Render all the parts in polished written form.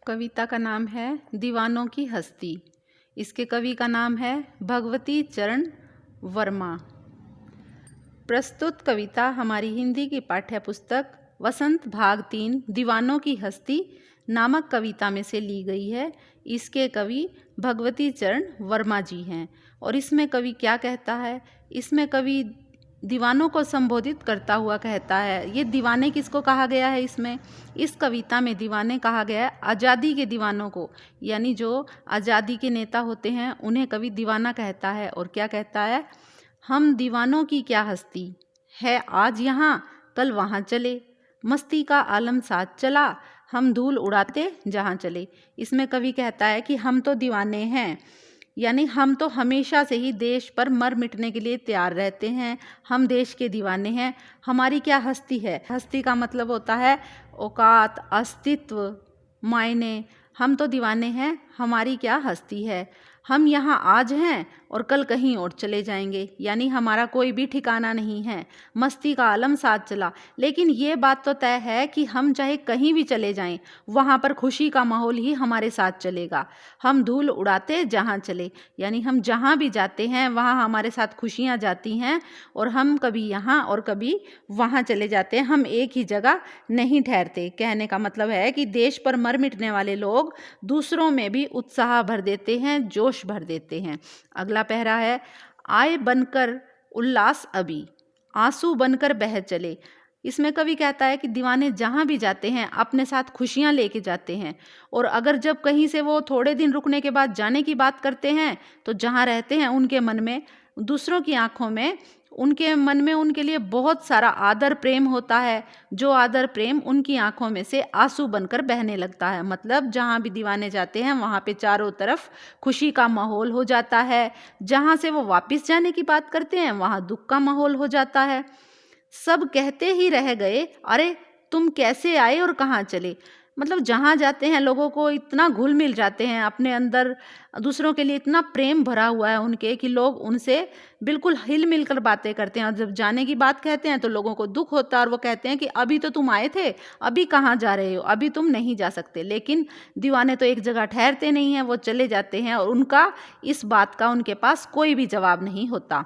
कविता का नाम है दीवानों की हस्ती। इसके कवि का नाम है भगवती चरण वर्मा। प्रस्तुत कविता हमारी हिंदी की पाठ्य पुस्तक वसंत भाग 3 दीवानों की हस्ती नामक कविता में से ली गई है। इसके कवि भगवती चरण वर्मा जी हैं। और इसमें कवि क्या कहता है? इसमें कवि दीवानों को संबोधित करता हुआ कहता है। ये दीवाने किसको कहा गया है? इसमें इस कविता में दीवाने कहा गया है आज़ादी के दीवानों को, यानी जो आज़ादी के नेता होते हैं उन्हें कवि दीवाना कहता है। और क्या कहता है? हम दीवानों की क्या हस्ती है, आज यहाँ कल वहाँ चले, मस्ती का आलम साथ चला, हम धूल उड़ाते जहाँ चले। इसमें कवि कहता है कि हम तो दीवाने हैं, यानी हम तो हमेशा से ही देश पर मर मिटने के लिए तैयार रहते हैं। हम देश के दीवाने हैं। हमारी क्या हस्ती है? हस्ती का मतलब होता है औकात, अस्तित्व, मायने। हम तो दीवाने हैं, हमारी क्या हस्ती है। हम यहाँ आज हैं और कल कहीं और चले जाएंगे, यानी हमारा कोई भी ठिकाना नहीं है। मस्ती का आलम साथ चला, लेकिन ये बात तो तय है कि हम चाहे कहीं भी चले जाएं, वहाँ पर खुशी का माहौल ही हमारे साथ चलेगा। हम धूल उड़ाते जहाँ चले, यानी हम जहाँ भी जाते हैं वहाँ हमारे साथ खुशियाँ जाती हैं और हम कभी यहाँ और कभी वहाँ चले जाते हैं। हम एक ही जगह नहीं ठहरते। कहने का मतलब है कि देश पर मर मिटने वाले लोग दूसरों में भी उत्साह भर देते हैं, जोश भर देते हैं। अगला पहरा है, आए बनकर उल्लास अभी, आंसू बनकर बह चले। इसमें कवि कहता है कि दीवाने जहाँ भी जाते हैं अपने साथ खुशियाँ लेके जाते हैं, और अगर जब कहीं से वो थोड़े दिन रुकने के बाद जाने की बात करते हैं तो जहाँ रहते हैं उनके मन में, दूसरों की आंखों में, उनके मन में उनके लिए बहुत सारा आदर प्रेम होता है। जो आदर प्रेम उनकी आंखों में से आंसू बनकर बहने लगता है। मतलब जहाँ भी दीवाने जाते हैं वहाँ पे चारों तरफ खुशी का माहौल हो जाता है। जहाँ से वो वापस जाने की बात करते हैं वहाँ दुख का माहौल हो जाता है। सब कहते ही रह गए, अरे तुम कैसे आए और कहाँ चले। मतलब जहाँ जाते हैं लोगों को इतना घुल मिल जाते हैं अपने अंदर, दूसरों के लिए इतना प्रेम भरा हुआ है उनके कि लोग उनसे बिल्कुल हिल मिल कर बातें करते हैं। और जब जाने की बात कहते हैं तो लोगों को दुख होता है और वो कहते हैं कि अभी तो तुम आए थे, अभी कहाँ जा रहे हो, अभी तुम नहीं जा सकते। लेकिन दीवाने तो एक जगह ठहरते नहीं हैं, वो चले जाते हैं और उनका इस बात का उनके पास कोई भी जवाब नहीं होता।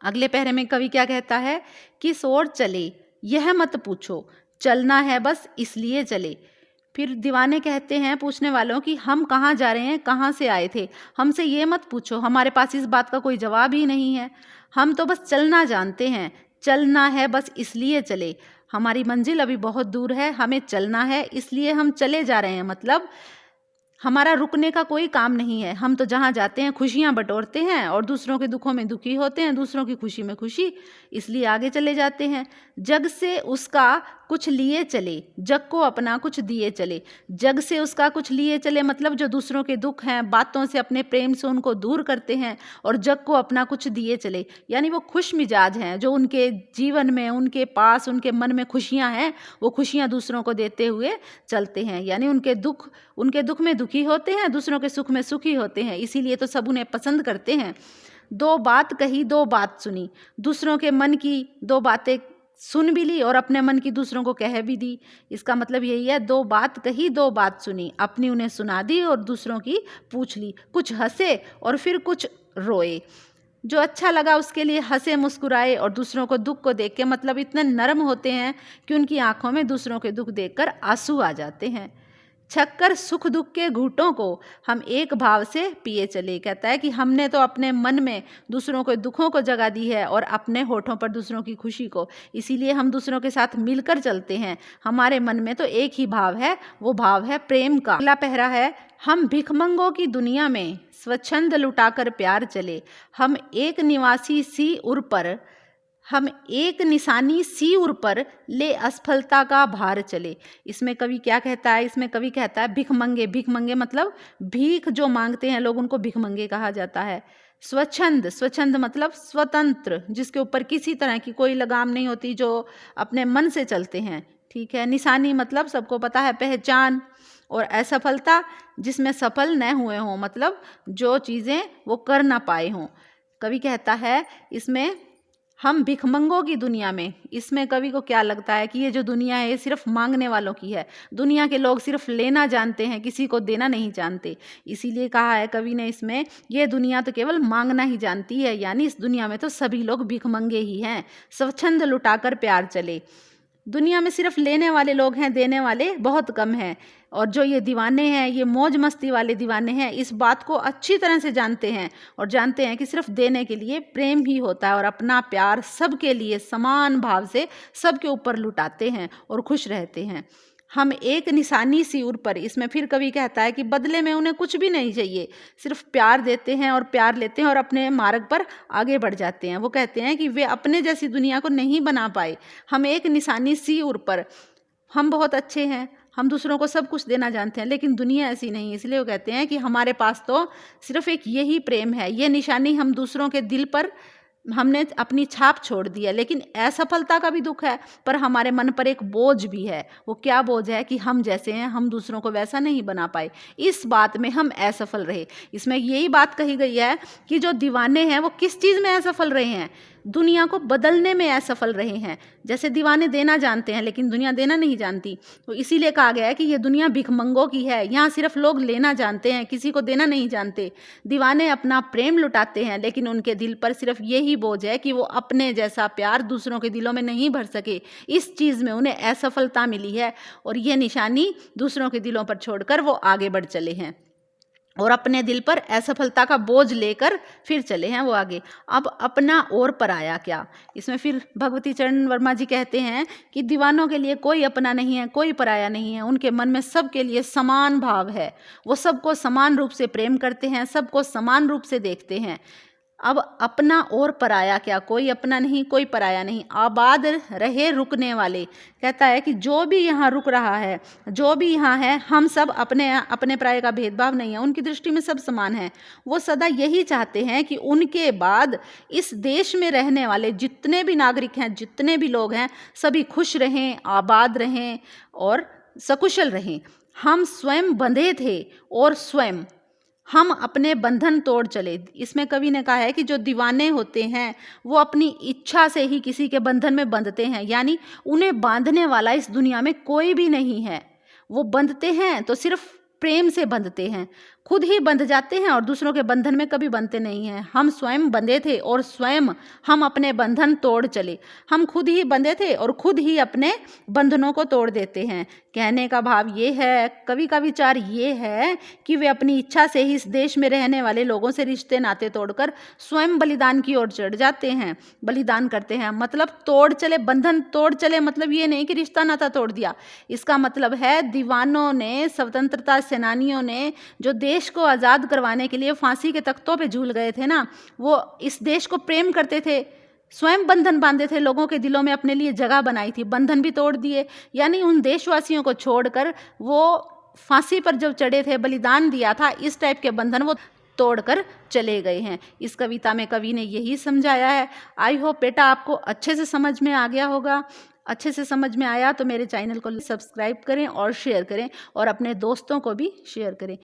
अगले पहरे में कवि क्या कहता है? किस ओर चले यह मत पूछो, चलना है बस इसलिए चले। फिर दीवाने कहते हैं पूछने वालों कि हम कहाँ जा रहे हैं, कहाँ से आए थे, हमसे ये मत पूछो, हमारे पास इस बात का कोई जवाब ही नहीं है। हम तो बस चलना जानते हैं, चलना है बस इसलिए चले। हमारी मंजिल अभी बहुत दूर है, हमें चलना है इसलिए हम चले जा रहे हैं। मतलब हमारा रुकने का कोई काम नहीं है। हम तो जहाँ जाते हैं खुशियाँ बटोरते हैं और दूसरों के दुखों में दुखी होते हैं, दूसरों की खुशी में खुशी, इसलिए आगे चले जाते हैं। जग से उसका कुछ लिए चले, जग को अपना कुछ दिए चले। जग से उसका कुछ लिए चले मतलब जो दूसरों के दुख हैं, बातों से, अपने प्रेम से उनको दूर करते हैं, और जग को अपना कुछ दिए चले, यानी वो खुश मिजाज हैं। जो उनके जीवन में, उनके पास, उनके मन में खुशियाँ हैं, वो खुशियाँ दूसरों को देते हुए चलते हैं। यानी उनके दुख में दुखी होते हैं, दूसरों के सुख में सुखी होते हैं, इसीलिए तो सब उन्हें पसंद करते हैं। दो बात कही दो बात सुनी, दूसरों के मन की दो बातें सुन भी ली और अपने मन की दूसरों को कह भी दी। इसका मतलब यही है, दो बात कही दो बात सुनी, अपनी उन्हें सुना दी और दूसरों की पूछ ली। कुछ हंसे और फिर कुछ रोए, जो अच्छा लगा उसके लिए हंसे मुस्कुराए, और दूसरों को दुख को देख के, मतलब इतने नरम होते हैं कि उनकी आंखों में दूसरों के दुख देखकर आंसू आ जाते हैं। छक्कर सुख दुख के घूंटों को हम एक भाव से पिए चले। कहता है कि हमने तो अपने मन में दूसरों के दुखों को जगा दी है और अपने होठों पर दूसरों की खुशी को, इसीलिए हम दूसरों के साथ मिलकर चलते हैं। हमारे मन में तो एक ही भाव है, वो भाव है प्रेम का। अगला पहरा है, हम भिखमंगों की दुनिया में स्वच्छंद लुटाकर प्यार चले, हम एक निवासी सी उर पर, हम एक निशानी सी उर पर ले असफलता का भार चले। इसमें कवि क्या कहता है? इसमें कवि कहता है भिखमंगे। भिखमंगे मतलब भीख जो मांगते हैं लोग, उनको भिखमंगे कहा जाता है। स्वच्छंद, स्वच्छंद मतलब स्वतंत्र, जिसके ऊपर किसी तरह की कोई लगाम नहीं होती, जो अपने मन से चलते हैं। ठीक है। निशानी मतलब सबको पता है पहचान, और असफलता जिसमें सफल न हुए हों, मतलब जो चीज़ें वो कर ना पाए हों। कवि कहता है इसमें, हम भिखमंगों की दुनिया में, इसमें कवि को क्या लगता है कि ये जो दुनिया है ये सिर्फ मांगने वालों की है। दुनिया के लोग सिर्फ लेना जानते हैं, किसी को देना नहीं जानते। इसीलिए कहा है कवि ने इसमें, ये दुनिया तो केवल मांगना ही जानती है, यानी इस दुनिया में तो सभी लोग भिखमंगे ही हैं। स्वच्छंद लुटाकर प्यार चले। दुनिया में सिर्फ लेने वाले लोग हैं, देने वाले बहुत कम हैं। और जो ये दीवाने हैं, ये मौज मस्ती वाले दीवाने हैं, इस बात को अच्छी तरह से जानते हैं और जानते हैं कि सिर्फ देने के लिए प्रेम ही होता है और अपना प्यार सबके लिए समान भाव से सबके ऊपर लुटाते हैं और खुश रहते हैं। हम एक निशानी सी उर पर, इसमें फिर कवि कहता है कि बदले में उन्हें कुछ भी नहीं चाहिए, सिर्फ प्यार देते हैं और प्यार लेते हैं और अपने मार्ग पर आगे बढ़ जाते हैं। वो कहते हैं कि वे अपने जैसी दुनिया को नहीं बना पाए। हम एक निशानी सी उर पर, हम बहुत अच्छे हैं, हम दूसरों को सब कुछ देना जानते हैं, लेकिन दुनिया ऐसी नहीं। इसलिए वो कहते हैं कि हमारे पास तो सिर्फ एक यही प्रेम है, ये निशानी हम दूसरों के दिल पर हमने अपनी छाप छोड़ दी है। लेकिन असफलता का भी दुख है, पर हमारे मन पर एक बोझ भी है। वो क्या बोझ है कि हम जैसे हैं, हम दूसरों को वैसा नहीं बना पाए, इस बात में हम असफल रहे। इसमें यही बात कही गई है कि जो दीवाने हैं वो किस चीज़ में असफल रहे हैं, दुनिया को बदलने में असफल रहे हैं। जैसे दीवाने देना जानते हैं लेकिन दुनिया देना नहीं जानती, तो इसीलिए कहा गया है कि ये दुनिया भिखमंगों की है। यहाँ सिर्फ लोग लेना जानते हैं, किसी को देना नहीं जानते। दीवाने अपना प्रेम लुटाते हैं, लेकिन उनके दिल पर सिर्फ यही बोझ है कि वो अपने जैसा प्यार दूसरों के दिलों में नहीं भर सके। इस चीज़ में उन्हें असफलता मिली है और ये निशानी दूसरों के दिलों पर छोड़कर वो आगे बढ़ चले हैं और अपने दिल पर असफलता का बोझ लेकर फिर चले हैं वो आगे। अब अपना और पराया क्या, इसमें फिर भगवती चरण वर्मा जी कहते हैं कि दीवानों के लिए कोई अपना नहीं है, कोई पराया नहीं है। उनके मन में सबके लिए समान भाव है, वो सबको समान रूप से प्रेम करते हैं, सबको समान रूप से देखते हैं। अब अपना और पराया क्या, कोई अपना नहीं, कोई पराया नहीं। आबाद रहे रुकने वाले, कहता है कि जो भी यहाँ रुक रहा है, जो भी यहाँ है, हम सब अपने पराये का भेदभाव नहीं है, उनकी दृष्टि में सब समान है। वो सदा यही चाहते हैं कि उनके बाद इस देश में रहने वाले जितने भी नागरिक हैं, जितने भी लोग हैं, सभी खुश रहें, आबाद रहें और सकुशल रहें। हम स्वयं बंधे थे और स्वयं हम अपने बंधन तोड़ चले। इसमें कवि ने कहा है कि जो दीवाने होते हैं वो अपनी इच्छा से ही किसी के बंधन में बंधते हैं, यानी उन्हें बांधने वाला इस दुनिया में कोई भी नहीं है। वो बंधते हैं तो सिर्फ प्रेम से बंधते हैं, खुद ही बंध जाते हैं और दूसरों के बंधन में कभी बंधते नहीं हैं। हम स्वयं बंधे थे और स्वयं हम अपने बंधन तोड़ चले। हम खुद ही बंधे थे और खुद ही अपने बंधनों को तोड़ देते हैं। कहने का भाव ये है, कवि का विचार ये है कि वे अपनी इच्छा से ही इस देश में रहने वाले लोगों से रिश्ते नाते तोड़कर स्वयं बलिदान की ओर चढ़ जाते हैं, बलिदान करते हैं। मतलब तोड़ चले, बंधन तोड़ चले, मतलब ये नहीं कि रिश्ता नाता तोड़ दिया। इसका मतलब है दीवानों ने, स्वतंत्रता सेनानियों ने जो देश को आज़ाद करवाने के लिए फांसी के तख्तों पे झूल गए थे ना, वो इस देश को प्रेम करते थे, स्वयं बंधन बांधे थे, लोगों के दिलों में अपने लिए जगह बनाई थी, बंधन भी तोड़ दिए। यानी उन देशवासियों को छोड़कर वो फांसी पर जब चढ़े थे, बलिदान दिया था, इस टाइप के बंधन वो तोड़कर चले गए हैं। इस कविता में कवि ने यही समझाया है। आई होप बेटा आपको अच्छे से समझ में आ गया होगा। अच्छे से समझ में आया तो मेरे चैनल को सब्सक्राइब करें और शेयर करें और अपने दोस्तों को भी शेयर करें।